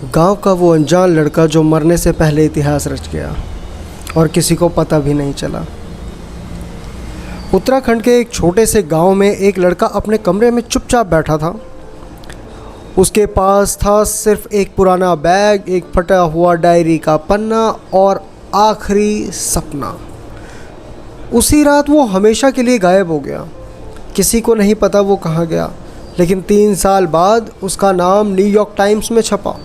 गांव का वो अनजान लड़का जो मरने से पहले इतिहास रच गया और किसी को पता भी नहीं चला। उत्तराखंड के एक छोटे से गांव में एक लड़का अपने कमरे में चुपचाप बैठा था। उसके पास था सिर्फ एक पुराना बैग, एक फटा हुआ डायरी का पन्ना और आखिरी सपना। उसी रात वो हमेशा के लिए गायब हो गया। किसी को नहीं पता वो कहाँ गया, लेकिन 3 साल बाद उसका नाम न्यूयॉर्क टाइम्स में छपा,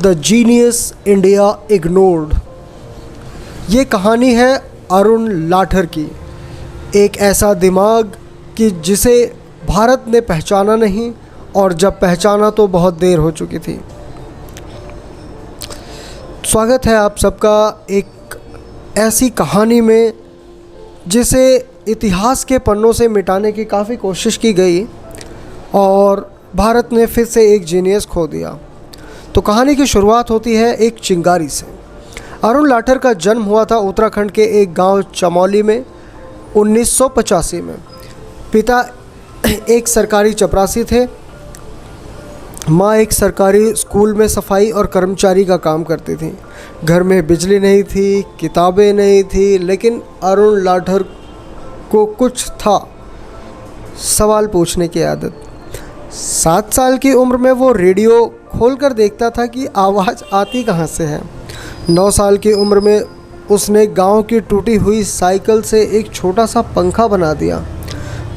द जीनियस इंडिया इग्नोर्ड। ये कहानी है अरुण लाठर की, एक ऐसा दिमाग कि जिसे भारत ने पहचाना नहीं, और जब पहचाना तो बहुत देर हो चुकी थी। स्वागत है आप सबका एक ऐसी कहानी में जिसे इतिहास के पन्नों से मिटाने की काफ़ी कोशिश की गई और भारत ने फिर से एक जीनियस खो दिया। तो कहानी की शुरुआत होती है एक चिंगारी से। अरुण लाठर का जन्म हुआ था उत्तराखंड के एक गांव चमौली में 1985 में। पिता एक सरकारी चपरासी थे, माँ एक सरकारी स्कूल में सफाई और कर्मचारी का काम करती थी। घर में बिजली नहीं थी, किताबें नहीं थी, लेकिन अरुण लाठर को कुछ था, सवाल पूछने की आदत। 7 साल की उम्र में वो रेडियो खोलकर देखता था कि आवाज़ आती कहाँ से है। 9 साल की उम्र में उसने गांव की टूटी हुई साइकिल से एक छोटा सा पंखा बना दिया।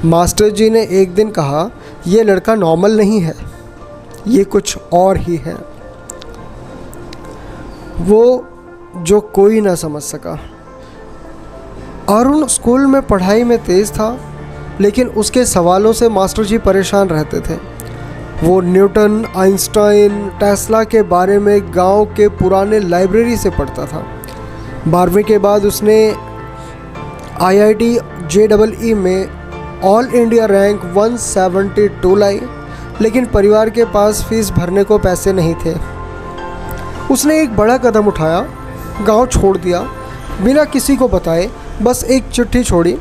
मास्टर जी ने एक दिन कहा, ये लड़का नॉर्मल नहीं है, ये कुछ और ही है। वो जो कोई ना समझ सका। अरुण स्कूल में पढ़ाई में तेज़ था, लेकिन उसके सवालों से मास्टर जी परेशान रहते थे। वो न्यूटन, आइंस्टाइन, टेस्ला के बारे में गांव के पुराने लाइब्रेरी से पढ़ता था। 12वीं के बाद उसने IIT JEE में ऑल इंडिया रैंक 172 लाई, लेकिन परिवार के पास फीस भरने को पैसे नहीं थे। उसने एक बड़ा कदम उठाया, गांव छोड़ दिया बिना किसी को बताए। बस एक चिट्ठी छोड़ी,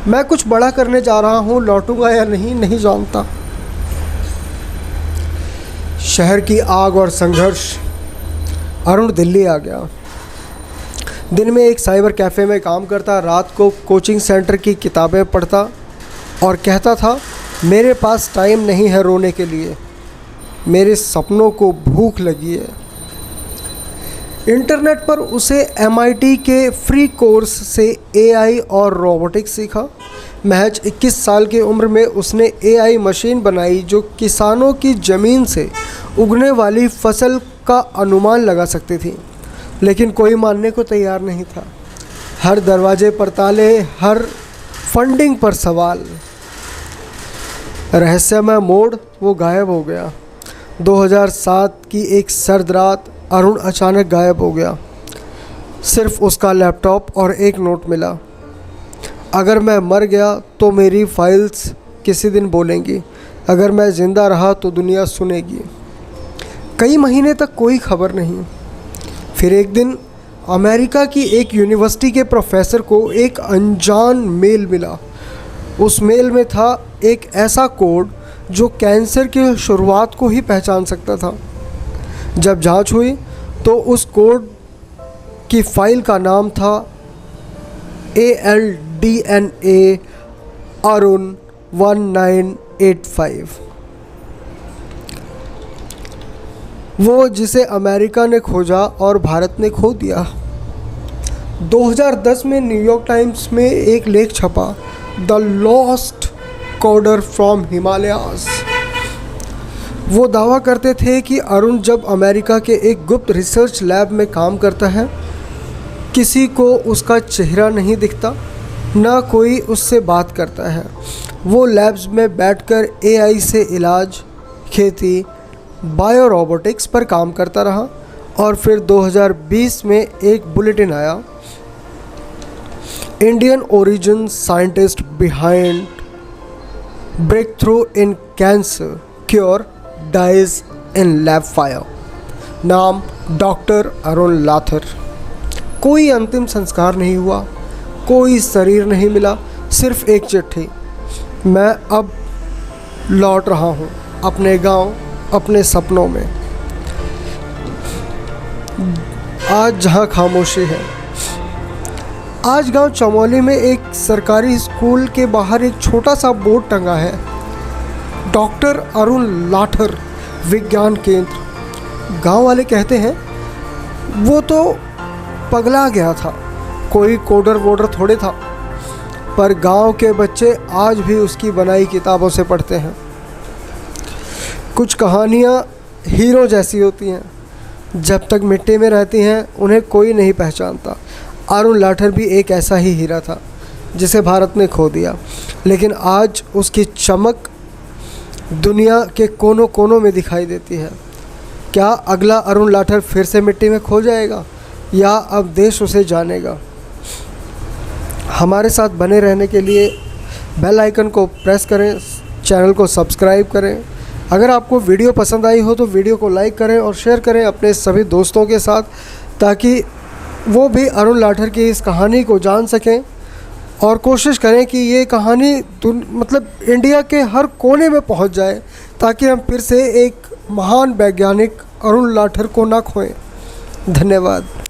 मैं कुछ बड़ा करने जा रहा हूँ, लौटूंगा या नहीं जानता। शहर की आग और संघर्ष। अरुण दिल्ली आ गया। दिन में एक साइबर कैफ़े में काम करता, रात को कोचिंग सेंटर की किताबें पढ़ता और कहता था, मेरे पास टाइम नहीं है रोने के लिए, मेरे सपनों को भूख लगी है। इंटरनेट पर उसे MIT के फ्री कोर्स से AI और रोबोटिक्स सीखा। महज 21 साल की उम्र में उसने AI मशीन बनाई जो किसानों की ज़मीन से उगने वाली फसल का अनुमान लगा सकती थी, लेकिन कोई मानने को तैयार नहीं था। हर दरवाजे पर ताले, हर फंडिंग पर सवाल। रहस्यमय मोड़, वो गायब हो गया। 2007 की एक सर्द रात अरुण अचानक गायब हो गया। सिर्फ उसका लैपटॉप और एक नोट मिला, अगर मैं मर गया तो मेरी फाइल्स किसी दिन बोलेंगी, अगर मैं ज़िंदा रहा तो दुनिया सुनेगी। कई महीने तक कोई खबर नहीं। फिर एक दिन अमेरिका की एक यूनिवर्सिटी के प्रोफेसर को एक अनजान मेल मिला। उस मेल में था एक ऐसा कोड जो कैंसर की शुरुआत को ही पहचान सकता था। जब जांच हुई तो उस कोड की फाइल का नाम था ALDNA अरुण 1985। वो जिसे अमेरिका ने खोजा और भारत ने खो दिया। 2010 में न्यूयॉर्क टाइम्स में एक लेख छपा, the lost coder from Himalayas. वो दावा करते थे कि अरुण जब अमेरिका के एक गुप्त रिसर्च लैब में काम करता है, किसी को उसका चेहरा नहीं दिखता, ना कोई उससे बात करता है। वो लैब्स में बैठकर AI से इलाज, खेती, बायो रोबोटिक्स पर काम करता रहा और फिर 2020 में एक बुलेटिन आया, Indian origin scientist behind breakthrough in cancer cure dies in lab fire. नाम डॉक्टर अरुण लाठर। कोई अंतिम संस्कार नहीं हुआ, कोई शरीर नहीं मिला, सिर्फ एक चिट्ठी, मैं अब लौट रहा हूँ अपने गांव, अपने सपनों में। आज जहां खामोशी है। आज गांव चमोली में एक सरकारी स्कूल के बाहर एक छोटा सा बोर्ड टंगा है, डॉक्टर अरुण लाठर विज्ञान केंद्र। गांव वाले कहते हैं वो तो पगला गया था, कोई कोडर वोडर थोड़े था, पर गांव के बच्चे आज भी उसकी बनाई किताबों से पढ़ते हैं। कुछ कहानियाँ हीरो जैसी होती हैं, जब तक मिट्टी में रहती हैं उन्हें कोई नहीं पहचानता। अरुण लाठर भी एक ऐसा ही हीरा था जिसे भारत ने खो दिया, लेकिन आज उसकी चमक दुनिया के कोनों कोनों में दिखाई देती है। क्या अगला अरुण लाठर फिर से मिट्टी में खो जाएगा या अब देश उसे जानेगा? हमारे साथ बने रहने के लिए बेल आइकन को प्रेस करें, चैनल को सब्सक्राइब करें। अगर आपको वीडियो पसंद आई हो तो वीडियो को लाइक करें और शेयर करें अपने सभी दोस्तों के साथ, ताकि वो भी अरुण लाठर की इस कहानी को जान सकें और कोशिश करें कि ये कहानी मतलब इंडिया के हर कोने में पहुंच जाए, ताकि हम फिर से एक महान वैज्ञानिक अरुण लाठर को ना खोएं। धन्यवाद।